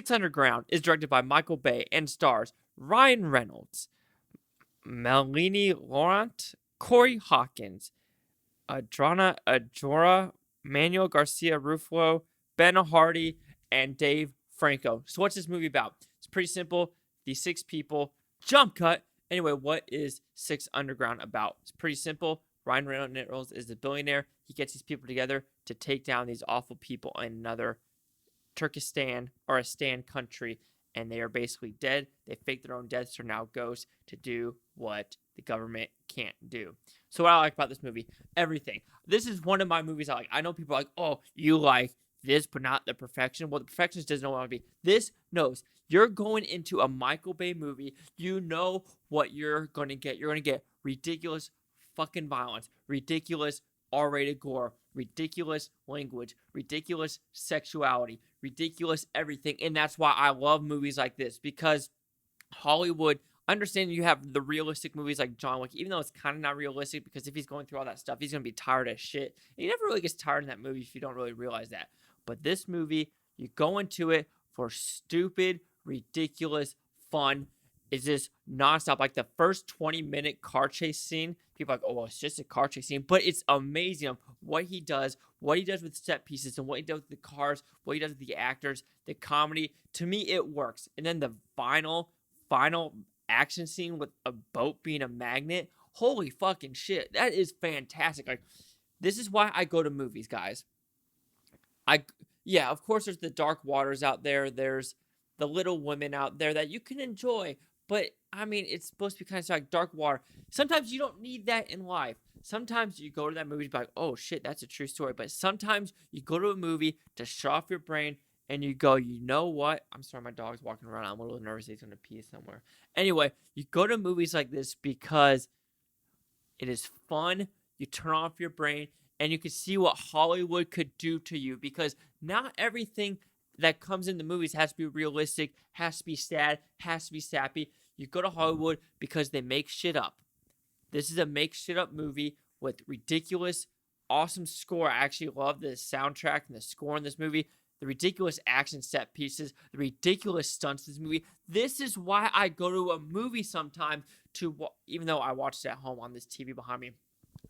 Six Underground is directed by Michael Bay and stars Ryan Reynolds, Mélanie Laurent, Corey Hawkins, Adria, Manuel Garcia-Rulfo, Ben Hardy, and Dave Franco. So what's this movie about? It's pretty simple. These six people, jump cut. Anyway, what is Six Underground about? It's pretty simple. Ryan Reynolds is a billionaire. He gets these people together to take down these awful people in another Turkestan or a Stan country, and they are basically dead. They fake their own deaths, are now ghosts to do what the government can't do. So what I like about this movie, everything. This is one of my movies I like. I know people are like, oh, you like this, but not the perfection. Well, the perfectionist doesn't know what I want to be. This knows you're going into a Michael Bay movie. You know what you're going to get. You're going to get ridiculous fucking violence, ridiculous R-rated gore, ridiculous language, ridiculous sexuality, ridiculous everything. And that's why I love movies like this, because Hollywood, understand you have the realistic movies like John Wick, even though it's kind of not realistic, because if he's going through all that stuff, he's going to be tired as shit. And he never really gets tired in that movie if you don't really realize that. But this movie, you go into it for stupid, ridiculous fun. Is this nonstop? Like the first 20-minute car chase scene, people are like, oh, well, it's just a car chase scene. But it's amazing what he does with set pieces, and what he does with the cars, what he does with the actors, the comedy. To me, it works. And then the final action scene with a boat being a magnet. Holy fucking shit. That is fantastic. Like, this is why I go to movies, guys. Yeah, of course, there's the dark waters out there. There's the Little Women out there that you can enjoy. But, I mean, it's supposed to be kind of like dark water. Sometimes you don't need that in life. Sometimes you go to that movie and be like, oh, shit, that's a true story. But sometimes you go to a movie to shut off your brain and you go, you know what? I'm sorry, my dog's walking around. I'm a little nervous he's going to pee somewhere. Anyway, you go to movies like this because it is fun. You turn off your brain and you can see what Hollywood could do to you, because not everything that comes in the movies has to be realistic, has to be sad, has to be sappy. You go to Hollywood because they make shit up. This is a make shit up movie with ridiculous, awesome score. I actually love the soundtrack and the score in this movie. The ridiculous action set pieces, the ridiculous stunts in this movie. This is why I go to a movie sometimes even though I watched it at home on this TV behind me.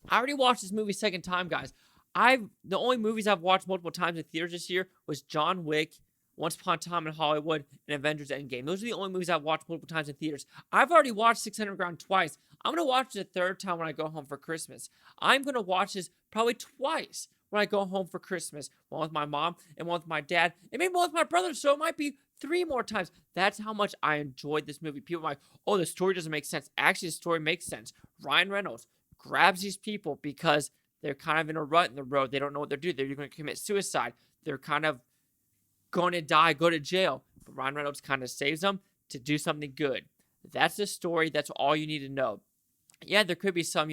I already watched this movie second time, guys. The only movies I've watched multiple times in theaters this year was John Wick, Once Upon a Time in Hollywood, and Avengers Endgame. Those are the only movies I've watched multiple times in theaters. I've already watched 600 Ground twice. I'm going to watch it a third time when I go home for Christmas. I'm going to watch this probably twice when I go home for Christmas. One with my mom and one with my dad, and maybe one with my brother, so it might be 3 more times. That's how much I enjoyed this movie. People are like, oh, the story doesn't make sense. Actually, the story makes sense. Ryan Reynolds grabs these people because they're kind of in a rut in the road. They don't know what they're doing. They're going to commit suicide. They're kind of going to die, go to jail. But Ryan Reynolds kind of saves them to do something good. That's the story. That's all you need to know. Yeah, there could be some,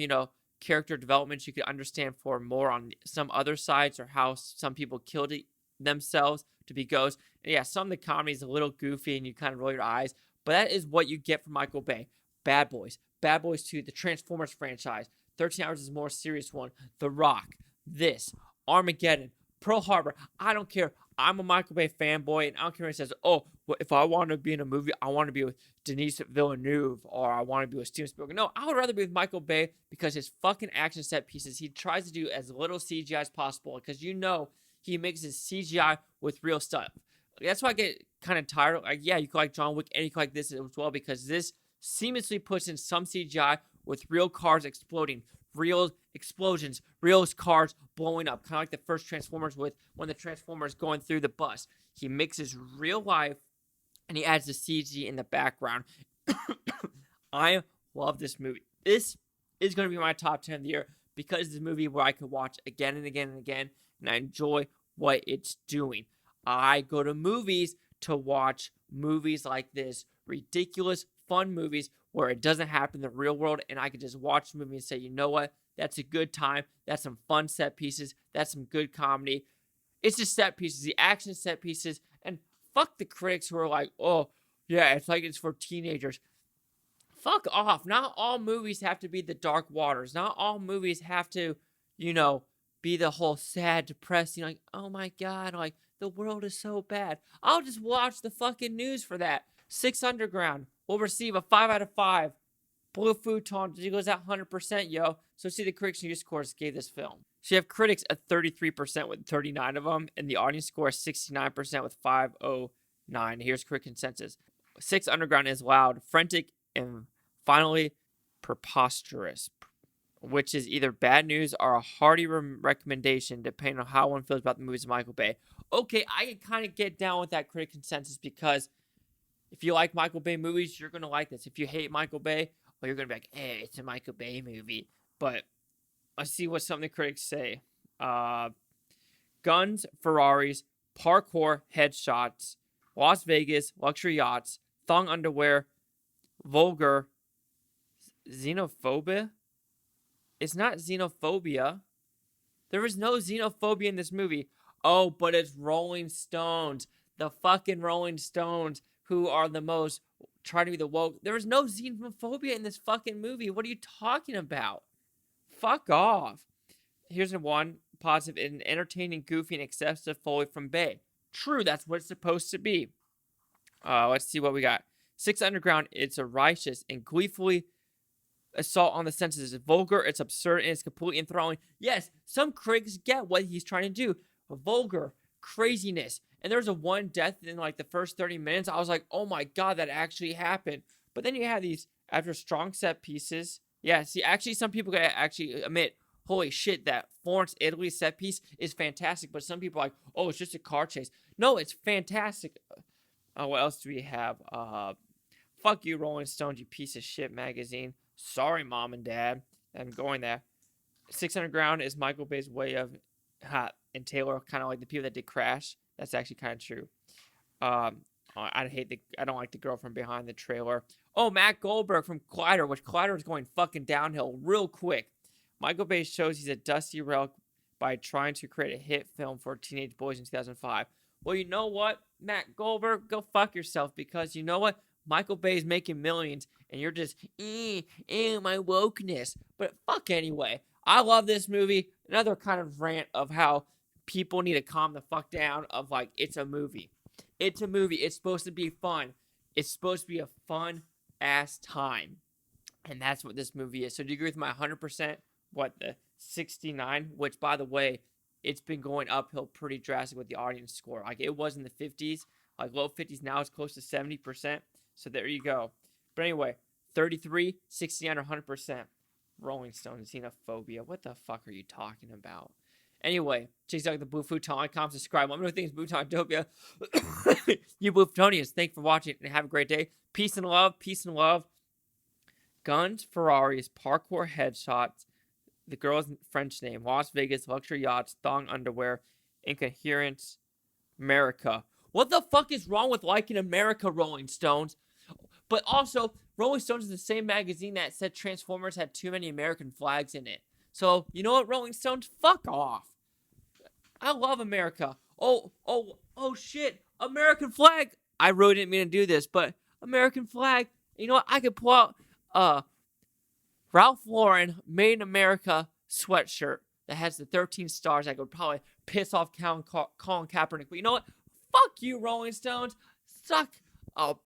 character developments you could understand for more on some other sides, or how some people killed themselves to be ghosts. And yeah, some of the comedy is a little goofy and you kind of roll your eyes. But that is what you get from Michael Bay. Bad Boys 2, the Transformers franchise, 13 Hours is a more serious one, The Rock, this, Armageddon, Pearl Harbor. I don't care. I'm a Michael Bay fanboy, and I don't care if it says, oh, well, if I want to be in a movie, I want to be with Denis Villeneuve, or I want to be with Steven Spielberg. No, I would rather be with Michael Bay, because his fucking action set pieces, he tries to do as little CGI as possible, because he mixes CGI with real stuff. That's why I get kind of tired. Like, yeah, you can like John Wick, and you can like this as well, because this seamlessly puts in some CGI with real cars exploding, real explosions, real cars blowing up, kind of like the first Transformers with when the Transformers going through the bus. He mixes real life and he adds the CG in the background. I love this movie. This is going to be my top 10 of the year, because it's a movie where I can watch again and again and again, and I enjoy what it's doing. I go to movies to watch movies like this, ridiculous, fun movies where it doesn't happen in the real world, and I can just watch the movie and say, you know what? That's a good time. That's some fun set pieces. That's some good comedy. It's just set pieces, the action set pieces, and fuck the critics who are like, oh, yeah, it's like it's for teenagers. Fuck off. Not all movies have to be the dark waters. Not all movies have to, be the whole sad, depressing, like, oh my God, like, the world is so bad. I'll just watch the fucking news for that. 6 Underground will receive a 5 out of 5. Blue Futon goes at 100%, yo. So see the critics news scores gave this film. So you have critics at 33% with 39 of them, and the audience score is 69% with 509. Here's critic consensus. 6 Underground is loud, frantic, and finally preposterous, which is either bad news or a hearty recommendation, depending on how one feels about the movies of Michael Bay. Okay, I can kind of get down with that critic consensus because if you like Michael Bay movies, you're going to like this. If you hate Michael Bay, well, you're going to be like, hey, it's a Michael Bay movie. But let's see what some of the critics say. Guns, Ferraris, parkour, headshots, Las Vegas, luxury yachts, thong underwear, vulgar, xenophobia. It's not xenophobia. There is no xenophobia in this movie. Oh, but it's Rolling Stones. The fucking Rolling Stones, who are the most trying to be the woke. There is no xenophobia in this fucking movie. What are you talking about? Fuck off. Here's one positive. An entertaining, goofy, and excessive foley from Bay. True, that's what it's supposed to be. Let's see what we got. 6 Underground, it's a righteous and gleefully assault on the senses. It's vulgar, it's absurd, and it's completely enthralling. Yes, some critics get what he's trying to do. Vulgar, craziness. And there was a one death in like the first 30 minutes. I was like, oh my God, that actually happened. But then you have these, after strong set pieces. Yeah, see, actually some people actually admit, holy shit, that Florence, Italy set piece is fantastic. But some people are like, oh, it's just a car chase. No, it's fantastic. What else do we have? Fuck you, Rolling Stones, you piece of shit magazine. Sorry, Mom and Dad. I'm going there. 6 Underground is Michael Bay's way of, and Taylor, kind of like the people that did Crash. That's actually kind of true. I don't like the girl from behind the trailer. Oh, Matt Goldberg from Collider, which Collider is going fucking downhill real quick. Michael Bay shows he's a dusty relic by trying to create a hit film for teenage boys in 2005. Well, you know what, Matt Goldberg, go fuck yourself, because you know what? Michael Bay is making millions, and you're just, my wokeness. But fuck anyway. I love this movie. Another kind of rant of how people need to calm the fuck down of like, it's a movie. It's a movie. It's supposed to be fun. It's supposed to be a fun-ass time. And that's what this movie is. So do you agree with my 100%? What, the 69? Which, by the way, it's been going uphill pretty drastic with the audience score. Like, it was in the 50s. Like, low 50s. Now it's close to 70%. So there you go. But anyway, 33, 69, or 100%. Rolling Stones, xenophobia. What the fuck are you talking about? Anyway, check out the Blue Futon. Comment, subscribe. Let me know things Butantopia. You Blue Futonians, thanks for watching and have a great day. Peace and love. Peace and love. Guns, Ferraris, parkour headshots, the girl's French name, Las Vegas, luxury yachts, thong underwear, incoherence, America. What the fuck is wrong with liking America, Rolling Stones? But also, Rolling Stones is the same magazine that said Transformers had too many American flags in it. So, you know what, Rolling Stones? Fuck off. I love America. Oh, shit. American flag. I really didn't mean to do this, but American flag. You know what? I could pull out Ralph Lauren Made in America sweatshirt that has the 13 stars. I could probably piss off Colin Kaepernick. But you know what? Fuck you, Rolling Stones. Suck. Oh.